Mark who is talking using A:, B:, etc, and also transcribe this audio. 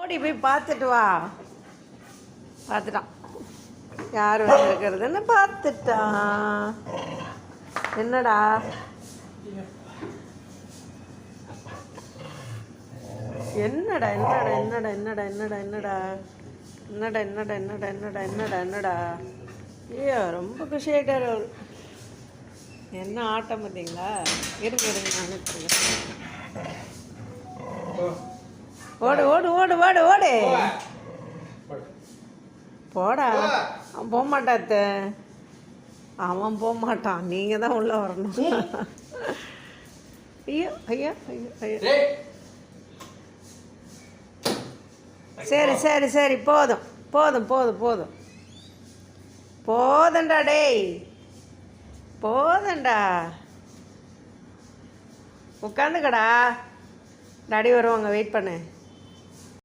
A: ஓடி போய் பார்த்துட்டு வா. பார்த்துட்டான், யார் வந்துருக்கிறதுன்னு பார்த்துட்டான். என்னடா என்னடா என்னடா என்னடா என்னடா என்னடா என்னடா என்னடா என்னடா என்னடா என்னடா என்னடா என்னடா ஐயோ, ரொம்ப குஷி ஆகிட்டார் அவர். என்ன ஆட்டம் பார்த்தீங்களா? இருங்க இருங்க, நான் ஓடு ஓடு ஓடு ஓடு ஓடு போடா. அவன் போக மாட்டாத்த, அவன் போக மாட்டான், நீங்கள் தான் உள்ளே வரணும். ஐயோ ஐயோ ஐயோ ஐயோ. சரி சரி சரி, போதும் போதும் போதும் போதும் போதண்டா டேய், போதண்டா. உட்காந்துக்கடா, டாடி வருவாங்க, வெயிட் பண்ணு.